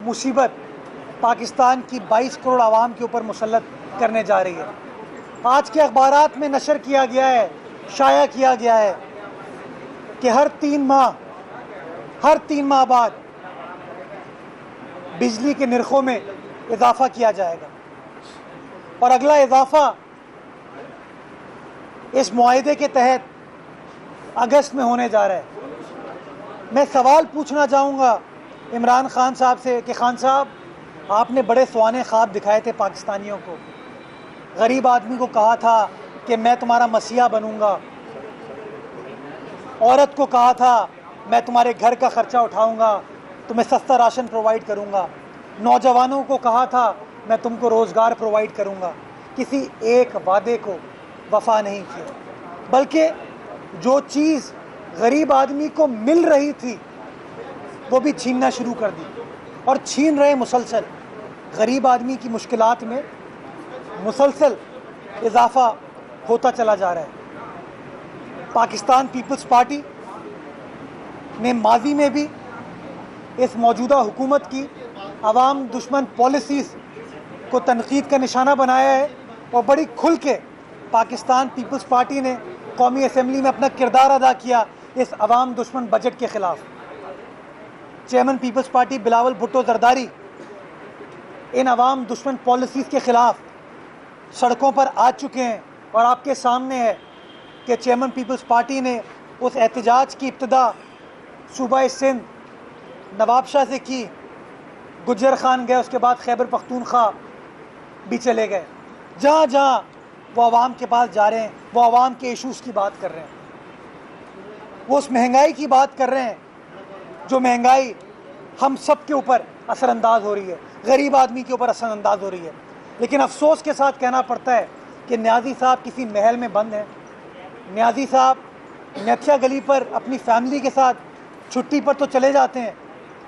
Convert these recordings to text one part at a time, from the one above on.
مصیبت پاکستان کی 22 کروڑ عوام کے اوپر مسلط کرنے جا رہی ہے۔ آج کے اخبارات میں نشر کیا گیا ہے، شائع کیا گیا ہے کہ ہر 3 ماہ بعد بجلی کے نرخوں میں اضافہ کیا جائے گا، اور اگلا اضافہ اس معاہدے کے تحت اگست میں ہونے جا رہا ہے۔ میں سوال پوچھنا چاہوں گا عمران خان صاحب سے کہ خان صاحب، آپ نے بڑے سوانے خواب دکھائے تھے پاکستانیوں کو، غریب آدمی کو کہا تھا کہ میں تمہارا مسیحا بنوں گا، عورت کو کہا تھا میں تمہارے گھر کا خرچہ اٹھاؤں گا، تمہیں سستا راشن پرووائڈ کروں گا، نوجوانوں کو کہا تھا میں تم کو روزگار پرووائڈ کروں گا۔ کسی ایک وعدے کو وفا نہیں کیا، بلکہ جو چیز غریب آدمی کو مل رہی تھی وہ بھی چھیننا شروع کر دی، اور چھین رہے مسلسل۔ غریب آدمی کی مشکلات میں مسلسل اضافہ ہوتا چلا جا رہا ہے۔ پاکستان پیپلز پارٹی نے ماضی میں بھی اس موجودہ حکومت کی عوام دشمن پالیسیز کو تنقید کا نشانہ بنایا ہے، اور بڑی کھل کے پاکستان پیپلز پارٹی نے قومی اسمبلی میں اپنا کردار ادا کیا اس عوام دشمن بجٹ کے خلاف۔ چیئرمین پیپلز پارٹی بلاول بھٹو زرداری ان عوام دشمن پالیسیز کے خلاف سڑکوں پر آ چکے ہیں، اور آپ کے سامنے ہے کہ چیئرمین پیپلز پارٹی نے اس احتجاج کی ابتدا صوبہ سندھ نواب شاہ سے کی، گجر خان گئے، اس کے بعد خیبر پختونخوا بھی چلے گئے۔ جہاں جہاں وہ عوام کے پاس جا رہے ہیں وہ عوام کے ایشوز کی بات کر رہے ہیں، وہ اس مہنگائی کی بات کر رہے ہیں جو مہنگائی ہم سب کے اوپر اثر انداز ہو رہی ہے، غریب آدمی کے اوپر اثر انداز ہو رہی ہے۔ لیکن افسوس کے ساتھ کہنا پڑتا ہے کہ نیازی صاحب کسی محل میں بند ہیں۔ نیازی صاحب نیتھیا گلی پر اپنی فیملی کے ساتھ چھٹی پر تو چلے جاتے ہیں،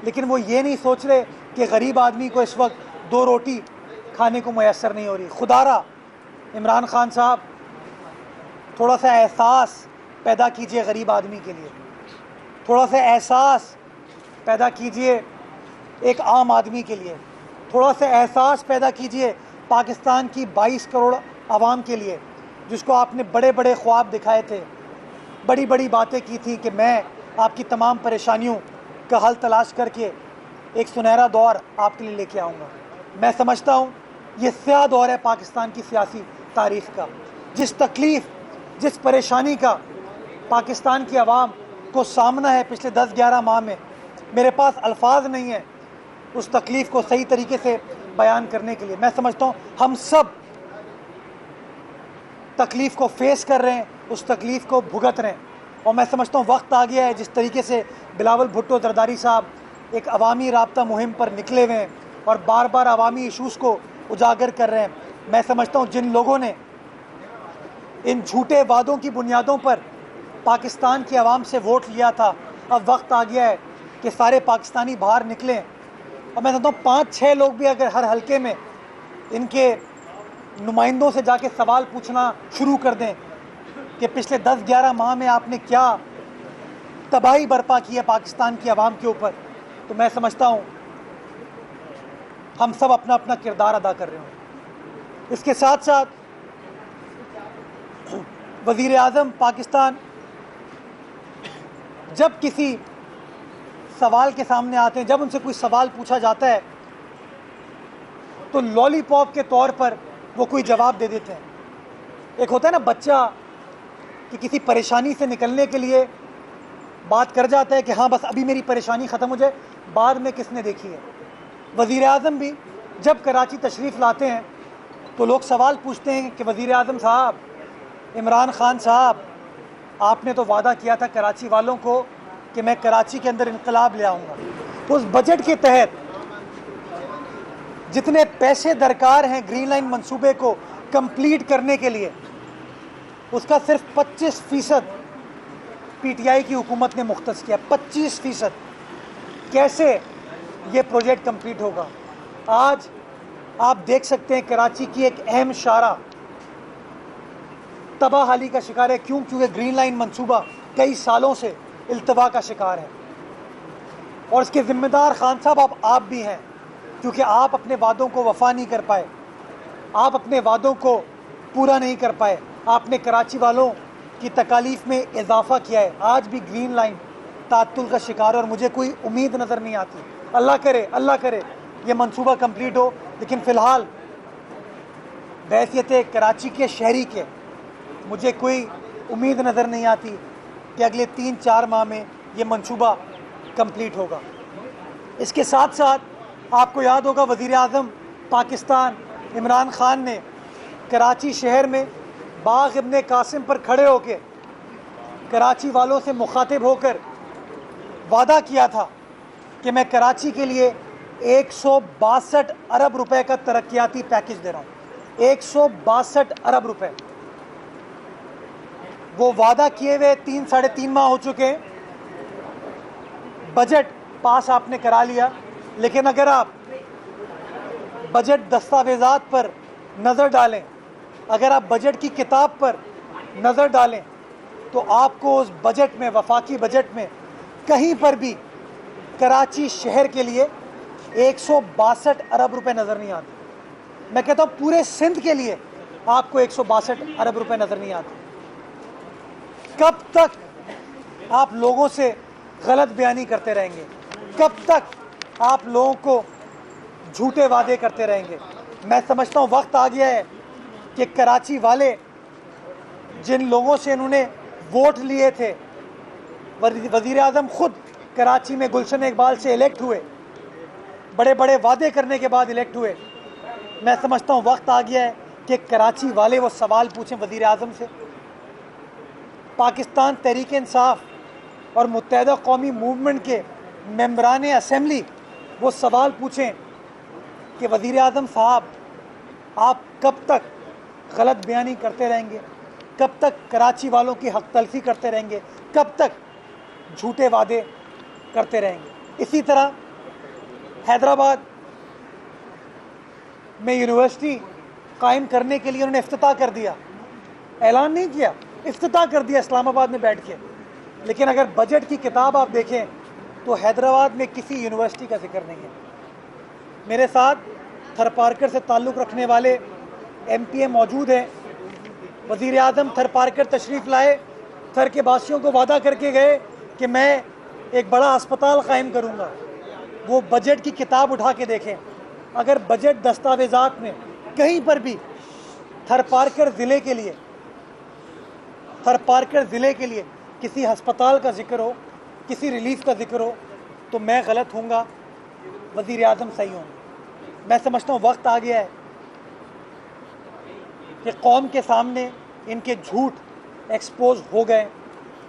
لیکن وہ یہ نہیں سوچ رہے کہ غریب آدمی کو اس وقت 2 روٹی کھانے کو میسر نہیں ہو رہی۔ خدا را عمران خان صاحب، تھوڑا سا احساس پیدا کیجئے غریب آدمی کے لیے، تھوڑا سا احساس پیدا کیجئے ایک عام آدمی کے لیے، تھوڑا سا احساس پیدا کیجئے پاکستان کی 22 کروڑ عوام کے لیے، جس کو آپ نے بڑے بڑے خواب دکھائے تھے، بڑی بڑی باتیں کی تھی کہ میں آپ کی تمام پریشانیوں کا حل تلاش کر کے ایک سنہرا دور آپ کے لیے لے کے آؤں گا۔ میں سمجھتا ہوں یہ سیاہ دور ہے پاکستان کی سیاسی تاریخ کا۔ جس تکلیف، جس پریشانی کا پاکستان کی عوام کو سامنا ہے پچھلے 10-11 ماہ میں، میرے پاس الفاظ نہیں ہیں اس تکلیف کو صحیح طریقے سے بیان کرنے کے لیے۔ میں سمجھتا ہوں ہم سب تکلیف کو فیس کر رہے ہیں، اس تکلیف کو بھگت رہے ہیں، اور میں سمجھتا ہوں وقت آ گیا ہے جس طریقے سے بلاول بھٹو زرداری صاحب ایک عوامی رابطہ مہم پر نکلے ہوئے ہیں اور بار بار عوامی ایشوز کو اجاگر کر رہے ہیں۔ میں سمجھتا ہوں جن لوگوں نے ان جھوٹے وعدوں کی بنیادوں پر پاکستان کی عوام سے ووٹ لیا تھا، اب وقت آ گیا ہے کہ سارے پاکستانی باہر نکلیں، اور میں سمجھتا ہوں 5-6 لوگ بھی اگر ہر حلقے میں ان کے نمائندوں سے جا کے سوال پوچھنا شروع کر دیں کہ پچھلے 10-11 ماہ میں آپ نے کیا تباہی برپا کی ہے پاکستان کی عوام کے اوپر، تو میں سمجھتا ہوں ہم سب اپنا اپنا کردار ادا کر رہے ہوں۔ اس کے ساتھ ساتھ وزیر اعظم پاکستان جب کسی سوال کے سامنے آتے ہیں، جب ان سے کوئی سوال پوچھا جاتا ہے تو لالی پاپ کے طور پر وہ کوئی جواب دے دیتے ہیں۔ ایک ہوتا ہے نا بچہ کہ کسی پریشانی سے نکلنے کے لیے بات کر جاتا ہے کہ ہاں بس ابھی میری پریشانی ختم ہو جائے، بعد میں کس نے دیکھی ہے۔ وزیر اعظم بھی جب کراچی تشریف لاتے ہیں تو لوگ سوال پوچھتے ہیں کہ وزیر اعظم صاحب، عمران خان صاحب، آپ نے تو وعدہ کیا تھا کراچی والوں کو کہ میں کراچی کے اندر انقلاب لے آؤں گا۔ تو اس بجٹ کے تحت جتنے پیسے درکار ہیں گرین لائن منصوبے کو کمپلیٹ کرنے کے لیے، اس کا صرف 25% پی ٹی آئی کی حکومت نے مختص کیا۔ 25%۔ کیسے یہ پروجیکٹ کمپلیٹ ہوگا؟ آج آپ دیکھ سکتے ہیں کراچی کی ایک اہم شارع تباہ حالی کا شکار ہے۔ کیوں؟ کیونکہ گرین لائن منصوبہ کئی سالوں سے التوا کا شکار ہے، اور اس کے ذمہ دار خان صاحب آپ بھی ہیں۔ کیونکہ آپ اپنے وعدوں کو وفا نہیں کر پائے, آپ اپنے وعدوں کو پورا نہیں کر پائے, آپ نے کراچی والوں کی تکالیف میں اضافہ کیا ہے. آج بھی گرین لائن تعطل کا شکار ہے اور مجھے کوئی امید نظر نہیں آتی. اللہ کرے یہ منصوبہ کمپلیٹ ہو, لیکن فی الحال بحیثیت کراچی کے شہری کے مجھے کوئی امید نظر نہیں آتی کہ اگلے 3-4 ماہ میں یہ منصوبہ کمپلیٹ ہوگا. اس کے ساتھ ساتھ آپ کو یاد ہوگا وزیر اعظم پاکستان عمران خان نے کراچی شہر میں باغ ابن قاسم پر کھڑے ہو کے کراچی والوں سے مخاطب ہو کر وعدہ کیا تھا کہ میں کراچی کے لیے 162 ارب روپے کا ترقیاتی پیکج دے رہا ہوں. 162 ارب روپے. وہ وعدہ کیے ہوئے 3-3.5 ماہ ہو چکے ہیں. بجٹ پاس آپ نے کرا لیا, لیکن اگر آپ بجٹ دستاویزات پر نظر ڈالیں, اگر آپ بجٹ کی کتاب پر نظر ڈالیں, تو آپ کو اس بجٹ میں, وفاقی بجٹ میں, کہیں پر بھی کراچی شہر کے لیے 162 ارب روپے نظر نہیں آتے. میں کہتا ہوں پورے سندھ کے لیے آپ کو 162 ارب روپے نظر نہیں آتے. کب تک آپ لوگوں سے غلط بیانی کرتے رہیں گے؟ کب تک آپ لوگوں کو جھوٹے وعدے کرتے رہیں گے؟ میں سمجھتا ہوں وقت آ گیا ہے کہ کراچی والے, جن لوگوں سے انہوں نے ووٹ لیے تھے, وزیر اعظم خود کراچی میں گلشن اقبال سے الیکٹ ہوئے, بڑے بڑے وعدے کرنے کے بعد الیکٹ ہوئے. میں سمجھتا ہوں وقت آ گیا ہے کہ کراچی والے وہ سوال پوچھیں وزیر اعظم سے. پاکستان تحریک انصاف اور متحدہ قومی موومنٹ کے ممبران اسمبلی وہ سوال پوچھیں کہ وزیر اعظم صاحب, آپ کب تک غلط بیانی کرتے رہیں گے؟ کب تک کراچی والوں کی حق تلفی کرتے رہیں گے؟ کب تک جھوٹے وعدے کرتے رہیں گے؟ اسی طرح حیدرآباد میں یونیورسٹی قائم کرنے کے لیے انہوں نے افتتاح کر دیا, اعلان نہیں کیا, افتتاح کر دیا اسلام آباد میں بیٹھ کے. لیکن اگر بجٹ کی کتاب آپ دیکھیں تو حیدرآباد میں کسی یونیورسٹی کا ذکر نہیں ہے. میرے ساتھ تھر پارکر سے تعلق رکھنے والے ایم پی اے موجود ہیں. وزیر اعظم تھر پارکر تشریف لائے, تھر کے باسیوں کو وعدہ کر کے گئے کہ میں ایک بڑا ہسپتال قائم کروں گا. وہ بجٹ کی کتاب اٹھا کے دیکھیں, اگر بجٹ دستاویزات میں کہیں پر بھی تھر پارکر ضلع کے لیے کسی ہسپتال کا ذکر ہو, کسی ریلیف کا ذکر ہو, تو میں غلط ہوں گا, وزیر اعظم صحیح ہوں گے. میں سمجھتا ہوں وقت آ گیا ہے کہ قوم کے سامنے ان کے جھوٹ ایکسپوز ہو گئے.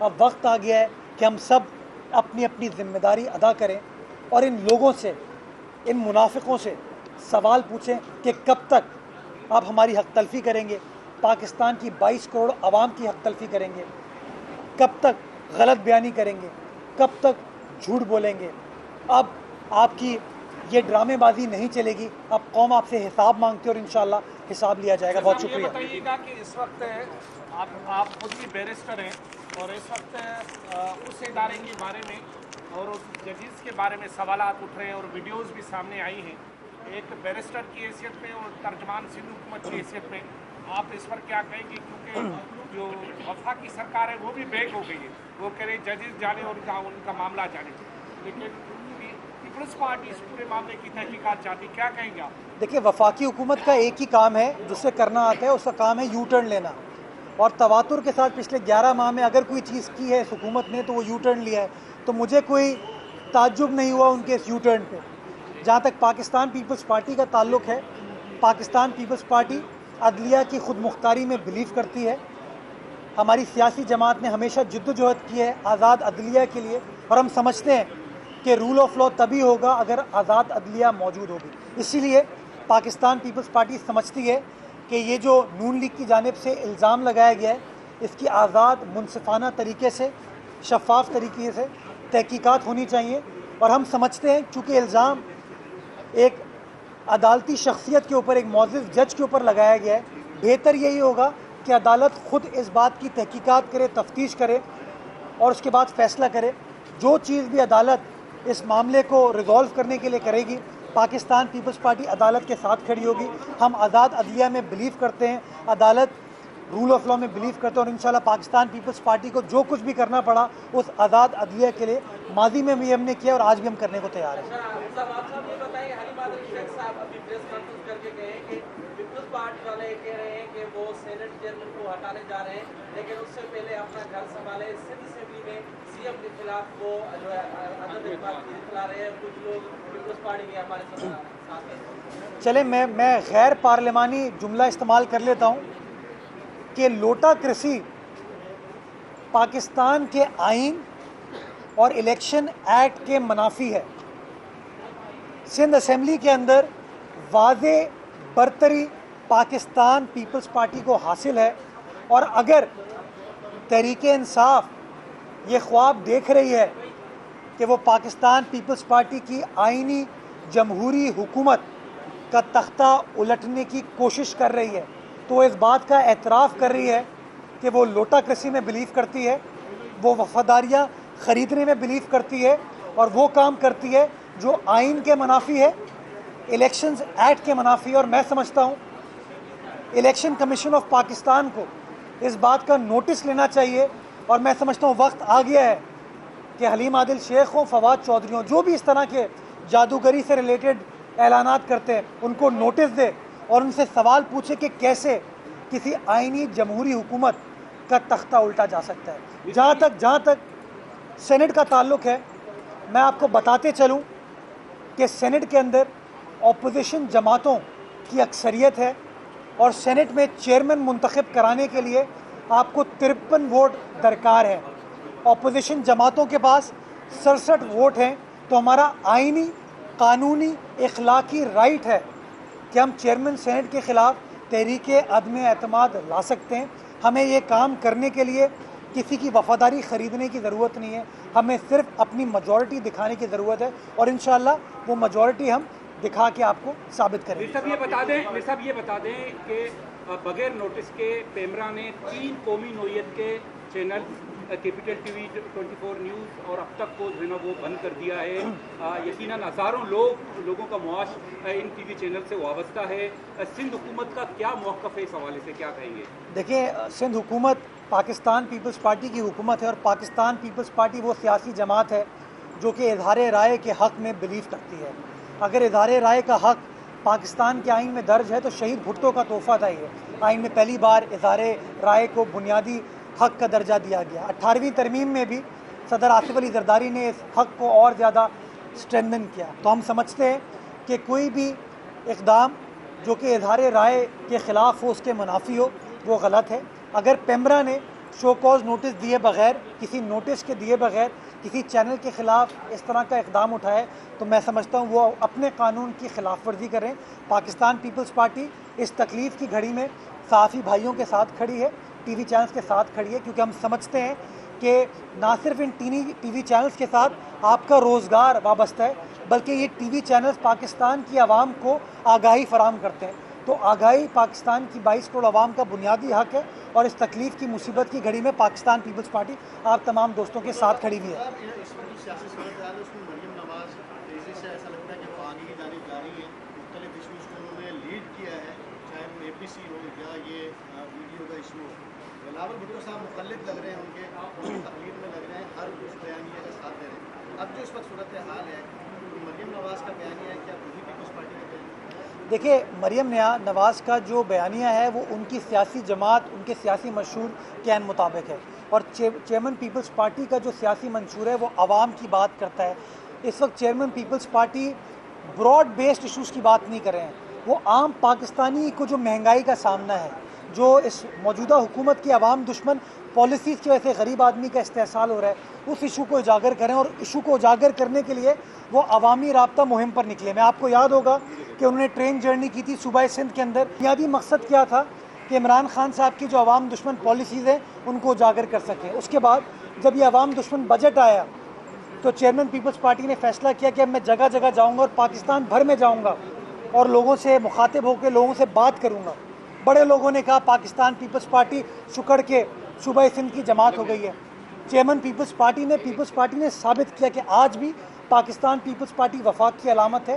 اب وقت آ گیا ہے کہ ہم سب اپنی اپنی ذمہ داری ادا کریں اور ان لوگوں سے, ان منافقوں سے سوال پوچھیں کہ کب تک آپ ہماری حق تلفی کریں گے, پاکستان کی 22 کروڑ عوام کی حق تلفی کریں گے, کب تک غلط بیانی کریں گے, کب تک جھوٹ بولیں گے. اب آپ کی یہ ڈرامے بازی نہیں چلے گی, اب قوم آپ سے حساب مانگتی ہے اور انشاءاللہ حساب لیا جائے گا. بہت شکریہ. بتائیے گا کہ اس وقت آپ خود بھی بیرسٹر ہیں اور اس وقت اس ادارے کے بارے میں اور اس ججز کے بارے میں سوالات اٹھ رہے ہیں اور ویڈیوز بھی سامنے آئی ہیں. ایک بیرسٹر کی حیثیت میں اور ترجمان سندھ حکومت کی حیثیت میں آپ اس پر کیا کہیں گے؟ کیونکہ جو وفاقی سرکار ہے وہ بھی بیک ہو گئی ہے, وہ کہہ رہے ججز جانے اور ان کا معاملہ جانے, لیکن پیپلز پارٹی اس پورے معاملے کی تحقیقات چاہتی. کیا کہیں گے آپ؟ دیکھیے, وفاقی حکومت کا ایک ہی کام ہے جسے کرنا آتا ہے, اس کا کام ہے یو ٹرن لینا. اور تواتر کے ساتھ پچھلے 11 ماہ میں اگر کوئی چیز کی ہے اس حکومت نے تو وہ یو ٹرن لیا ہے. تو مجھے کوئی تعجب نہیں ہوا ان کے اس یو ٹرن پہ. جہاں تک پاکستان پیپلز پارٹی کا تعلق ہے, پاکستان پیپلز پارٹی عدلیہ کی خود مختاری میں بلیو کرتی ہے. ہماری سیاسی جماعت نے ہمیشہ جدوجہد کی ہے آزاد عدلیہ کے لیے, اور ہم سمجھتے ہیں کہ رول آف لا تبھی ہوگا اگر آزاد عدلیہ موجود ہوگی. اسی لیے پاکستان پیپلز پارٹی سمجھتی ہے کہ یہ جو نون لیگ کی جانب سے الزام لگایا گیا ہے, اس کی آزاد منصفانہ طریقے سے, شفاف طریقے سے تحقیقات ہونی چاہیے. اور ہم سمجھتے ہیں چونکہ الزام ایک عدالتی شخصیت کے اوپر, ایک معزز جج کے اوپر لگایا گیا ہے, بہتر یہی ہوگا کہ عدالت خود اس بات کی تحقیقات کرے, تفتیش کرے اور اس کے بعد فیصلہ کرے. جو چیز بھی عدالت اس معاملے کو ریزالو کرنے کے لیے کرے گی پاکستان پیپلز پارٹی عدالت کے ساتھ کھڑی ہوگی. ہم آزاد عدلیہ میں بلیو کرتے ہیں, عدالت رول آف لا میں بلیو کرتے ہیں, اور انشاءاللہ پاکستان پیپلز پارٹی کو جو کچھ بھی کرنا پڑا اس آزاد عدلیہ کے لیے ماضی میں بھی ہم نے کیا اور آج بھی ہم کرنے کو تیار ہیں. صاحب یہ بتائیں, حلیم عادل شیخ صاحب ابھی پریس کانفرنس کر کے کہے ہیں کہ پیپلز پارٹی والے کہہ رہے ہیں کہ وہ سینٹ چیئرمین کو ہٹانے جا رہے ہیں, لیکن اس سے پہلے اپنا گھر سنبھالے. سندھ اسمبلی میں سی ایم کے خلاف وہ جو ہے عدم اعتماد چلا رہے ہیں. کچھ لوگ پیپلز پارٹی کے ہمارے ساتھ ہیں. چلیں میں غیر پارلیمانی جملہ استعمال کر لیتا ہوں کہ لوٹا کرسی پاکستان کے آئین اور الیکشن ایکٹ کے منافی ہے. سندھ اسمبلی کے اندر واضح برتری پاکستان پیپلز پارٹی کو حاصل ہے, اور اگر تحریک انصاف یہ خواب دیکھ رہی ہے کہ وہ پاکستان پیپلز پارٹی کی آئینی جمہوری حکومت کا تختہ الٹنے کی کوشش کر رہی ہے, تو وہ اس بات کا اعتراف کر رہی ہے کہ وہ لوٹا کرسی میں بلیو کرتی ہے, وہ وفاداریاں خریدنے میں بلیو کرتی ہے, اور وہ کام کرتی ہے جو آئین کے منافی ہے, الیکشنز ایکٹ کے منافی ہے. اور میں سمجھتا ہوں الیکشن کمیشن آف پاکستان کو اس بات کا نوٹس لینا چاہیے, اور میں سمجھتا ہوں وقت آ گیا ہے کہ حلیم عادل شیخ ہوں, فواد چودھری ہوں, جو بھی اس طرح کے جادوگری سے ریلیٹڈ اعلانات کرتے ہیں ان کو نوٹس دے اور ان سے سوال پوچھے کہ کیسے کسی آئینی جمہوری حکومت کا تختہ الٹا جا سکتا ہے. جہاں تک سینٹ کا تعلق ہے, میں آپ کو بتاتے چلوں کہ سینٹ کے اندر اپوزیشن جماعتوں کی اکثریت ہے, اور سینٹ میں چیئرمین منتخب کرانے کے لیے آپ کو 53 ووٹ درکار ہے. اپوزیشن جماعتوں کے پاس 67 ووٹ ہیں, تو ہمارا آئینی قانونی اخلاقی رائٹ ہے کہ ہم چیئرمین سینٹ کے خلاف تحریک عدم اعتماد لا سکتے ہیں. ہمیں یہ کام کرنے کے لیے کسی کی وفاداری خریدنے کی ضرورت نہیں ہے, ہمیں صرف اپنی میجورٹی دکھانے کی ضرورت ہے, اور انشاءاللہ وہ میجورٹی ہم دکھا کے آپ کو ثابت کریں گے. صاحب یہ بتا دیں کہ بغیر نوٹس کے پیمرا نے 3 قومی نوعیت کے channel capital T V 24 news اور اب تک کو جو ہے نا وہ بند کر دیا ہے. یقیناً ہزاروں لوگوں کا معاش ان ٹی وی چینل سے وابستہ ہے. سندھ حکومت کا کیا موقف ہے اس حوالے سے, کیا کہیں گے؟ دیکھیں, سندھ حکومت پاکستان پیپلز پارٹی کی حکومت ہے, اور پاکستان پیپلز پارٹی وہ سیاسی جماعت ہے جو کہ اظہار رائے کے حق میں بلیو کرتی ہے. اگر اظہار رائے کا حق پاکستان کے آئین میں درج ہے تو شہید بھٹو کا تحفہ تھا. یہ آئین میں پہلی بار اظہار رائے کو بنیادی حق کا درجہ دیا گیا. 18ویں ترمیم میں بھی صدر آصف علی زرداری نے اس حق کو اور زیادہ اسٹرینتھن کیا. تو ہم سمجھتے ہیں کہ کوئی بھی اقدام جو کہ اظہار رائے کے خلاف ہو, اس کے منافی ہو, وہ غلط ہے. اگر پیمرا نے شو کاز نوٹس دیے بغیر, کسی نوٹس کے دیے بغیر کسی چینل کے خلاف اس طرح کا اقدام اٹھائے, تو میں سمجھتا ہوں وہ اپنے قانون کی خلاف ورزی کریں. پاکستان پیپلز پارٹی اس تکلیف کی گھڑی میں صحافی بھائیوں کے ساتھ کھڑی ہے, ٹی وی چینلز کے ساتھ کھڑی ہے, کیونکہ ہم سمجھتے ہیں کہ نہ صرف ان ٹی وی چینلز کے ساتھ آپ کا روزگار وابستہ ہے, بلکہ یہ ٹی وی چینلز پاکستان کی عوام کو آگاہی فراہم کرتے ہیں. تو آگاہی پاکستان کی 22 کروڑ عوام کا بنیادی حق ہے, اور اس تکلیف کی مصیبت کی گھڑی میں پاکستان پیپلز پارٹی آپ تمام دوستوں کے ساتھ کھڑی ہوئی ہے. سیاسی صورتحال اس میں مریم نواز تیزی سے ایسا لگتا ہے کہ وہ آگے کی جانب جا رہی ہیں. مختلف ایشوز کو انہوں نے لیڈ کیا ہے, چاہے وہ APC ہو یا یہ ویڈیو کا ایشو ہو. بلاول بھٹو صاحب مخلف لگ رہے ہیں, ان کے تقریر میں لگ رہے ہیں, ہر اس بیانیے کا ساتھ دے رہے ہیں. اب جو اس وقت صورتحال ہے, مریم نواز کا بیانیہ ہے, کیا وہی پیپلز پارٹی کا بیانیہ؟ دیکھیے, مریم نواز کا جو بیانیہ ہے وہ ان کی سیاسی جماعت, ان کے سیاسی منشور کے عین مطابق ہے, اور چیئرمین پیپلز پارٹی کا جو سیاسی منشور ہے وہ عوام کی بات کرتا ہے. اس وقت chairman Peoples Party broad based issues کی بات نہیں کر رہے ہیں, وہ عام پاکستانی کو جو مہنگائی کا سامنا ہے, جو اس موجودہ حکومت کی عوام دشمن پالیسیز کی وجہ سے غریب آدمی کا استحصال ہو رہا ہے, اس ایشو کو اجاگر کریں, اور ایشو کو اجاگر کرنے کے لیے وہ عوامی رابطہ مہم پر نکلے. میں آپ کو یاد ہوگا کہ انہوں نے ٹرین جرنی کی تھی صوبہ سندھ کے اندر. بنیادی مقصد کیا تھا کہ عمران خان صاحب کی جو عوام دشمن پالیسیز ہیں ان کو اجاگر کر سکیں. اس کے بعد جب یہ عوام دشمن بجٹ آیا تو چیئرمین پیپلز پارٹی نے فیصلہ کیا کہ اب میں جگہ جگہ جاؤں گا, اور پاکستان بھر میں جاؤں گا, اور لوگوں سے مخاطب ہو کے لوگوں سے بات کروں گا. بڑے لوگوں نے کہا پاکستان پیپلز پارٹی سکڑ کے صوبہ سندھ کی جماعت ہو گئی ہے. چیئرمین پیپلز پارٹی نے ثابت کیا کہ آج بھی پاکستان پیپلز پارٹی وفاق کی علامت ہے.